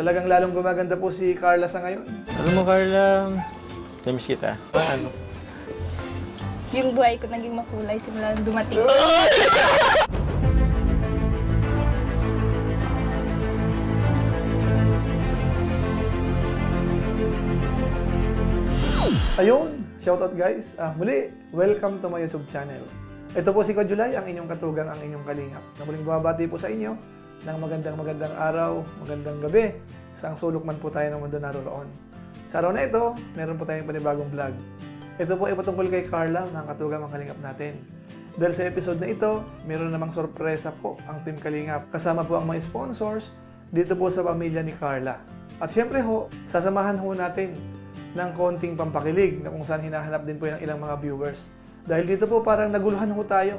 Talagang lalong gumaganda po si Carla sa ngayon. Alam mo, Carla, namiss kita. Paano? Yung buhay ko naging makulay simula nung dumating. Ayun, shoutout guys. Muli, welcome to my YouTube channel. Ito po si July, ang inyong katugang, ang inyong kalingap. Na muling bumabati po sa inyo ng magandang araw, magandang gabi, saang sulok man po tayo ng mundo naroon. Sa araw na ito, meron po tayong panibagong vlog. Ito po ay patungkol kay Carla, mga katugang, mga kalingap natin. Dahil sa episode na ito, meron namang sorpresa po ang Team Kalingap. Kasama po ang mga sponsors dito po sa pamilya ni Carla. At siyempre ho, sasamahan ho natin ng konting pampakilig na kung saan hinahanap din po yung ilang mga viewers. Dahil dito po parang naguluhan ho tayo.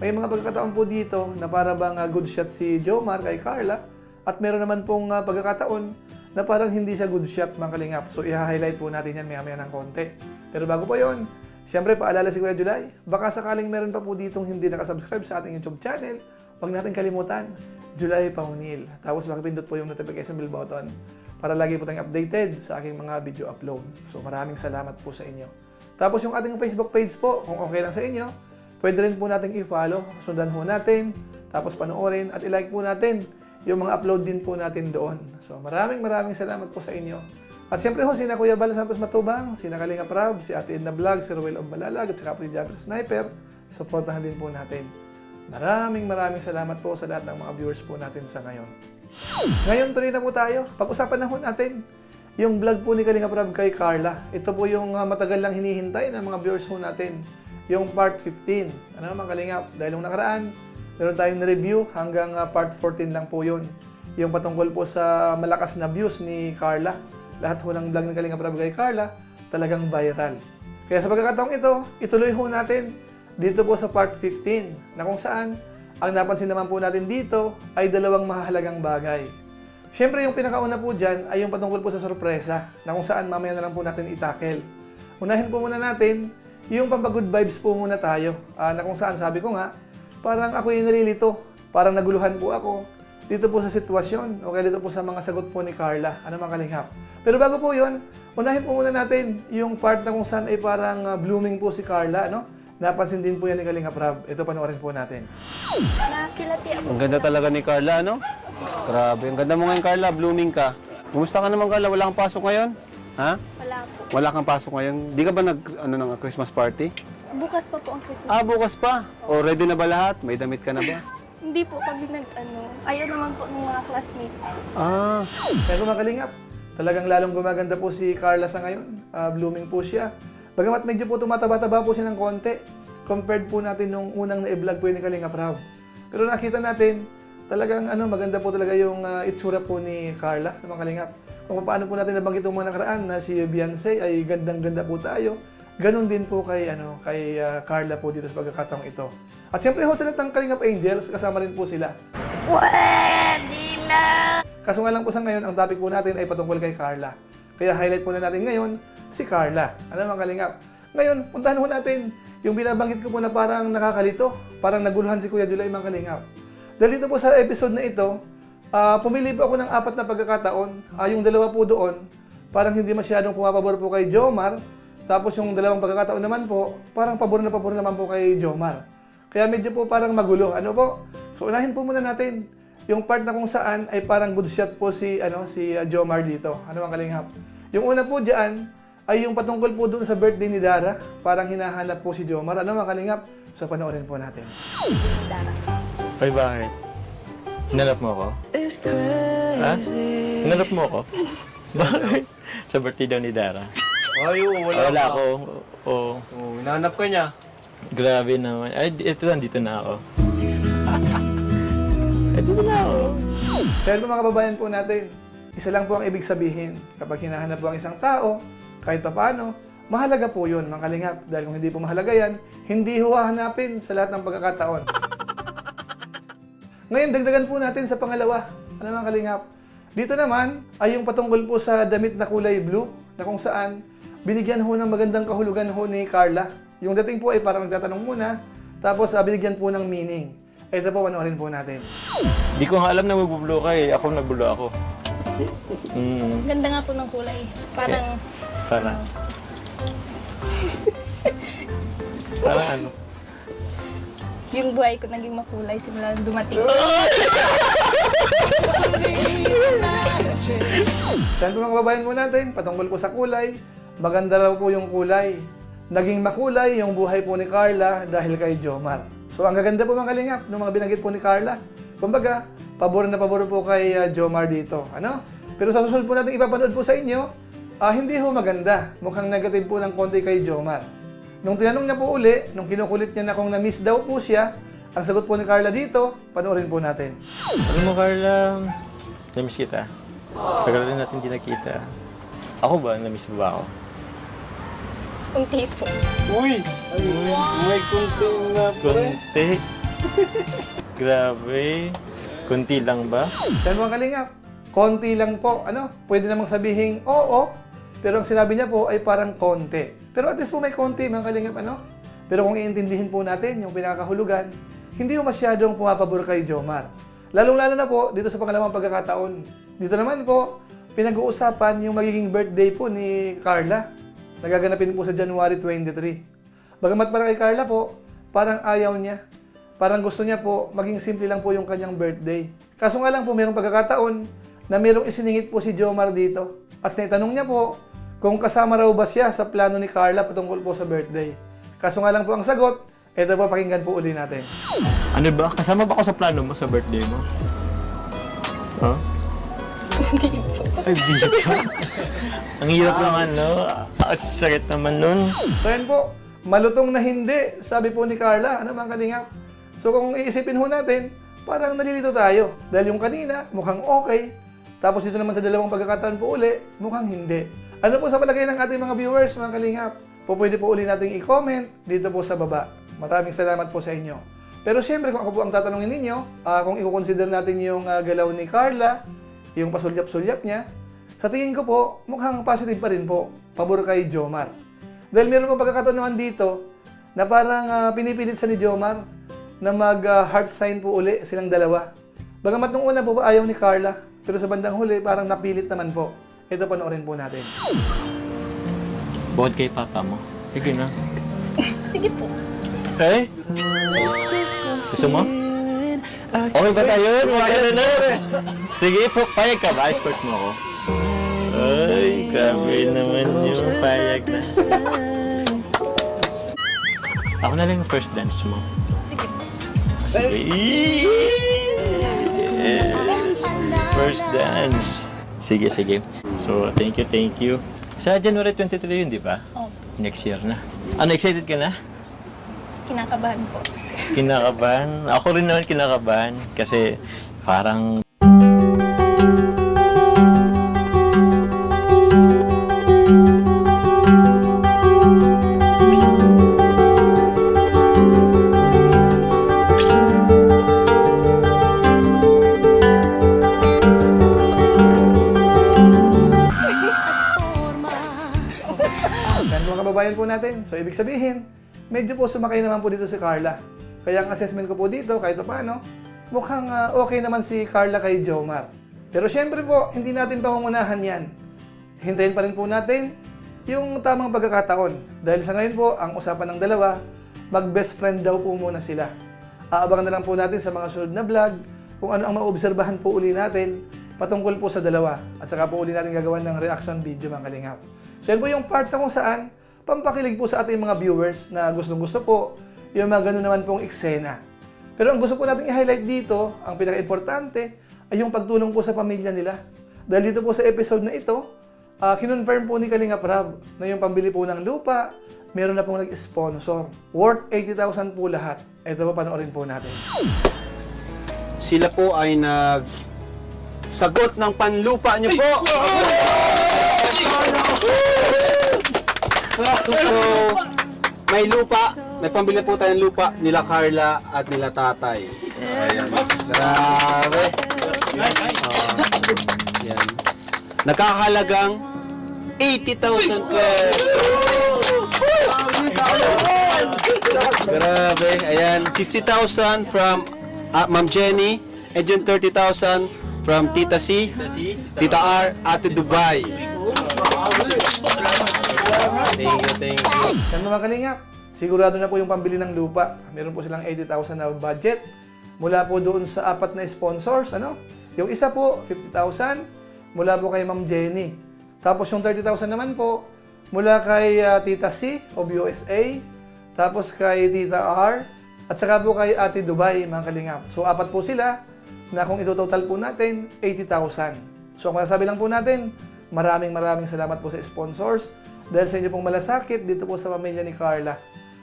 May mga pagkakataon po dito na para bang good shot si Jomar kay Carla at meron naman pong pagkakataon na parang hindi siya good shot, mga kalingap. So i-highlight po natin yan maya-maya ng konti. Pero bago po yon, siyempre paalala si Kuya July, baka sakaling meron pa po ditong hindi nakasubscribe sa ating YouTube channel, huwag natin kalimutan, July Paunil. Tapos makipindot po yung notification bell button para lagi po tayong updated sa aking mga video upload. So maraming salamat po sa inyo. Tapos yung ating Facebook page po, kung okay lang sa inyo, pwede rin po natin i-follow, sundan po natin, tapos panoorin at i-like po natin yung mga upload din po natin doon. So maraming salamat po sa inyo. At siyempre ho, sina Kuya Bal Santos Matubang, sina Kalinga Prab, si Ate Edna Vlog, si Ruel Ombalalag, at saka po si Jabber Sniper, supportahan din po natin. Maraming salamat po sa lahat ng mga viewers po natin sa ngayon. Ngayon tuloy na po tayo. Pag-usapan na ho natin yung vlog po ni Kalinga Prab kay Carla. Ito po yung matagal lang hinihintay ng mga viewers po natin. Yung part 15. Ano naman Kalingap? Dahil nung nakaraan, meron tayong na-review hanggang part 14 lang po yun. Yung patungkol po sa malakas na views ni Carla. Lahat ho ng vlog ni Kalinga Prab kay Carla, talagang viral. Kaya sa pagkakataong ito, ituloy ho natin dito po sa part 15 na kung saan ang napansin naman po natin dito ay dalawang mahalagang bagay. Siyempre, yung pinakauna po dyan ay yung patungkol po sa sorpresa na kung saan mamaya na lang po natin itakel. Unahin po muna natin yung pampagood vibes po muna tayo na kung saan sabi ko nga, parang ako yung nalilito, parang naguluhan po ako dito po sa sitwasyon o kaya dito po sa mga sagot po ni Carla. Ano mga kalingap? Pero bago po yun, unahin po muna natin yung part na kung saan ay parang blooming po si Carla, no? Napansin din po yan ni Kalinga Prab. Ito, panoorin po natin. Nakilati ako. Ang ganda talaga ni Carla, no? Grabe, ang ganda mo ngayon, Carla. Blooming ka. Kumusta ka naman, Carla? Wala kang pasok ngayon? Ha? Wala po. Wala kang pasok ngayon? Di ka ba ng Christmas party? Bukas pa po ang Christmas. Bukas pa. O, ready na ba lahat? May damit ka na ba? Hindi po kami ayaw naman po ng mga classmates. Pero mga kalingap, talagang lalong gumaganda po si Carla sa ngayon. Blooming po siya. Bagamat medyo po tumataba-taba po siya ng konti compared po natin nung unang na-vlog po ni Kalinga Prab. Pero nakita natin, talagang maganda po talaga yung itsura po ni Carla, ng mga kalingap. Kung paano po natin nabanggit yung mga nakaraan na si Beyonce ay gandang-ganda po tayo, ganun din po kay Carla po dito sa pagkakataong ito. At siyempre ho, sa lahat ng Kalingap Angels, kasama rin po sila. Pwede na! Kaso nga lang po sa ngayon, ang topic po natin ay patungkol kay Carla. Kaya highlight po na natin ngayon, si Carla. Ano mga kalingap? Ngayon, puntahan ho natin yung binabanggit ko po na parang nakakalito. Parang naguluhan si Kuya July, mga kalingap. Dahil dito po sa episode na ito, pumili po ako ng 4 na pagkakataon. Yung dalawa po doon, parang hindi masyadong pumapabor po kay Jomar. Tapos yung dalawang pagkakataon naman po, parang pabor naman po kay Jomar. Kaya medyo po parang magulo. Ano po? So unahin po muna natin yung part na kung saan ay parang good shot po si Jomar dito. Ano mga kalingap? Yung una po diyan ay yung patungkol po doon sa birthday ni Dara. Parang hinahanap po si Jomar. Ano mga kalingap? So panoorin po natin. Dara. Ay, bakit? Hinanap mo ako? Ha? Hinanap mo ako? Bakit? Sa birthday daw ni Dara. Ay, Wala ako. Oo. Hinanap ka niya. Grabe naman. Ay, ito nandito na ako. Dito na ako. Pero mga kababayan po natin, isa lang po ang ibig sabihin. Kapag hinahanap po ang isang tao, kahit pa paano, mahalaga po yun, mga kalingap. Dahil kung hindi po mahalaga yan, hindi huwahanapin sa lahat ng pagkakataon. Ngayon, dagdagan po natin sa pangalawa. Ano mga kalingap? Dito naman ay yung patungkol po sa damit na kulay blue, na kung saan binigyan ho ng magandang kahulugan ho ni Carla. Yung dating po ay parang nagtatanong muna, tapos binigyan po ng meaning. Ito po, panoorin po natin. Di ko nga alam na magbubulo ka eh. Ako nagbulo ako. Ganda nga po ng kulay. Parang, Para. Para ano? yung buhay ko naging makulay simula nung dumating. Saan po mga kababayan po natin, patungkol po sa kulay, maganda raw po yung kulay. Naging makulay yung buhay po ni Carla dahil kay Jomar. So ang gaganda po mga kalingap ng mga binanggit po ni Carla. Kumbaga, pabor na pabor po kay Jomar dito. Ano? Pero sa susunod po natin ipapanood po sa inyo, hindi ho maganda. Mukhang negative po ng konti kay Jomar. Nung tinanong niya po uli, nung kinukulit niya na kung na-miss daw po siya, ang sagot po ni Carla dito, panoorin po natin. Alam mo, Carla, na-miss kita. Tagal rin natin di nakita. Ako ba? Na-miss mo ba ako? Unti po. Uy! May kunting nga Kunti. Grabe. Kunti lang ba? Saan mga kalingap? Konti lang po. Ano? Pwede namang sabihin oo, pero ang sinabi niya po ay parang konti. Pero at least po may konti mga kalingap, ano? Pero kung iintindihin po natin yung pinakahulugan, hindi po masyadong pumapabor kay Jomar. Lalong-lalo na po dito sa pangalawang pagkakataon. Dito naman po, pinag-uusapan yung magiging birthday po ni Carla. Nagaganapin po sa January 23. Bagamat para kay Carla po, parang ayaw niya. Parang gusto niya po, maging simple lang po yung kanyang birthday. Kaso nga lang po, mayroong pagkakataon na mayroong isiningit po si Jomar dito. At naitanong niya po, kung kasama raw ba siya sa plano ni Carla patungkol po sa birthday. Kaso nga lang po ang sagot, ito po, pakinggan po uli natin. Ano ba? Kasama ba ako sa plano mo sa birthday mo? Huh? Hindi po. Ay, di pa. Ang hirap naman, no? At sakit naman nun. So yan po, malutong na hindi, sabi po ni Carla. Ano mga kalingap? So kung iisipin ho natin, parang nalilito tayo. Dahil yung kanina, mukhang okay. Tapos dito naman sa dalawang pagkakataon po uli, mukhang hindi. Ano po sa palagay ng ating mga viewers, mga kalingap? Pwede po uli nating i-comment dito po sa baba. Maraming salamat po sa inyo. Pero siyempre, kung ako po ang tatanungin ninyo, kung i-consider natin yung galaw ni Carla, yung pasulyap-sulyap niya, sa tingin ko po, mukhang positive pa rin po, pabor kay Jomar. Dahil meron po pagkakataon naman dito, na parang pinipilit sa ni Jomar na mag-heart sign po uli silang dalawa. Bagamat nung una po ayaw ni Carla, pero sa bandang huli, parang napilit naman po. Ito panoorin po natin. Bukod kay papa mo. Sige na. Sige po. Okay? Gusto mo? Okay ba tayo? Magkano na? Sige po, payag ka ba? Escort mo ako. Ay, grabe naman yung payag na. Ako na lang yung first dance mo. Sige po. Sige. Yes. First dance. Sige, sige. So, thank you. Sa January 23 yun, di ba? Oh, Next year na. Ano, excited ka na? kinakabahan po. Kinakabahan? Ako rin naman kinakabahan kasi parang Yan mga kababayan po natin. So, ibig sabihin, medyo po sumakay naman po dito si Carla. Kaya ang assessment ko po dito, kahit pa paano, mukhang okay naman si Carla kay Jomar. Pero syempre po, hindi natin pangungunahan yan. Hintayin pa rin po natin yung tamang pagkakataon. Dahil sa ngayon po, ang usapan ng dalawa, mag-best friend daw po muna sila. Aabangan na lang po natin sa mga sunod na vlog kung ano ang maobserbahan po uli natin patungkol po sa dalawa. At saka po uli natin gagawan ng reaction video mga kalingap. So yan po yung part na kung saan pampakilig po sa ating mga viewers na gustong-gusto po yung mga ganun naman pong eksena. Pero ang gusto po natin i-highlight dito, ang pinaka-importante, ay yung pagtulong po sa pamilya nila. Dahil dito po sa episode na ito, kinonfirm po ni Kalingap Rab na yung pambili po ng lupa, meron na pong nag-sponsor. Worth 80,000 po lahat. Ito po, panoorin po natin. Sila po ay sagot ng panlupa niyo po. So, may lupa. May pambili po tayong lupa nila Carla at nila tatay. Ayan. Grabe. Yan. Nakakahalagang 80,000 pesos. Grabe. Ayan. 50,000 from Ma'am Jenny. And yung 30,000 from Tita C, Tita R, Ate Dubai. Thank you. Yan mga kalingap, sigurado na po yung pambili ng lupa. Meron po silang 80,000 na budget. Mula po doon sa 4 na sponsors, ano? Yung isa po, 50,000, mula po kay Ma'am Jenny. Tapos yung 30,000 naman po, mula kay Tita C of USA, tapos kay Tita R, at saka po kay Ate Dubai, mga kalingap. So, 4 po sila, na kung ito-total po natin, 80,000. So, kung masasabi lang po natin, maraming salamat po sa sponsors dahil sa inyo pong malasakit dito po sa pamilya ni Carla.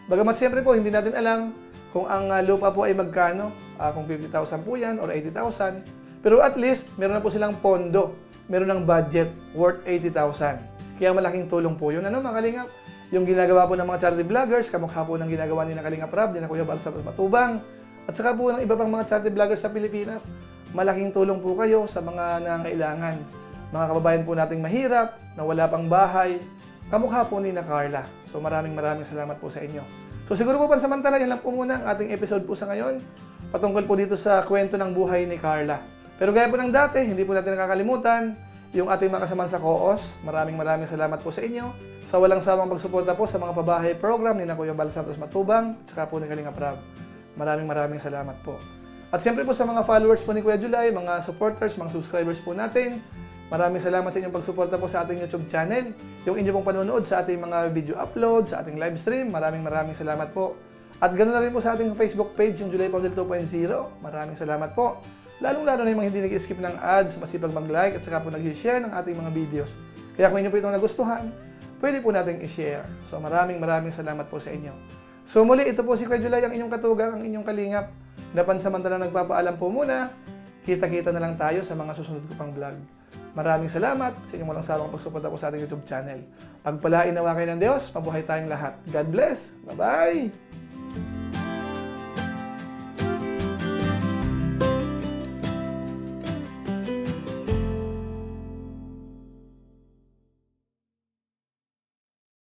Bagamat siyempre po, hindi natin alam kung ang lupa po ay magkano, kung 50,000 po yan or 80,000. Pero at least, meron na po silang pondo, meron ng budget worth 80,000. Kaya malaking tulong po yun. Ano mga kalingap? Yung ginagawa po ng mga charity vloggers, kamukha po ng ginagawa ni na Kalingap Rab, ni na Kuya Bal sa Matubang, at saka po ng iba pang mga charity vloggers sa Pilipinas, malaking tulong po kayo sa mga nangangailangan. Mga kababayan po nating mahirap, na wala pang bahay, kamukha po ni na Carla. So maraming salamat po sa inyo. So siguro po pansamantala, yan lang po muna ang ating episode po sa ngayon, patungkol po dito sa kwento ng buhay ni Carla. Pero gaya po ng dati, hindi po natin nakakalimutan, yung ating mga kasamahan sa COOS, maraming salamat po sa inyo. Sa walang sawang pagsuporta po sa mga pabahay program ni na Kuya Bal Santos Matubang, at saka po ni Kalingap Rab. Maraming salamat po. At siyempre po sa mga followers po ni Kuya July, mga supporters, mga subscribers po natin, maraming salamat sa inyong pagsuporta po sa ating YouTube channel. Yung inyong pong panonood sa ating mga video upload, sa ating live stream, maraming salamat po. At ganoon na rin po sa ating Facebook page, yung July Paudel 2.0. Maraming salamat po. Lalong-lalo na yung mga hindi nag-skip ng ads, masipag mag-like at saka po nag-share ng ating mga videos. Kaya kung inyo po itong nagustuhan, pwede po natin i-share. So maraming salamat po sa inyo. So muli, ito po si Kuya July, ang inyong katugang, ang inyong kalingap. Napansamantala nagpapaalam po muna. Kita-kita na lang tayo sa mga susunod ko pang vlog. Maraming salamat sa inyong walang sawang pagsuporta po sa ating YouTube channel. Pagpalain nawa kayo ng Diyos, mabuhay tayong lahat. God bless! Bye-bye!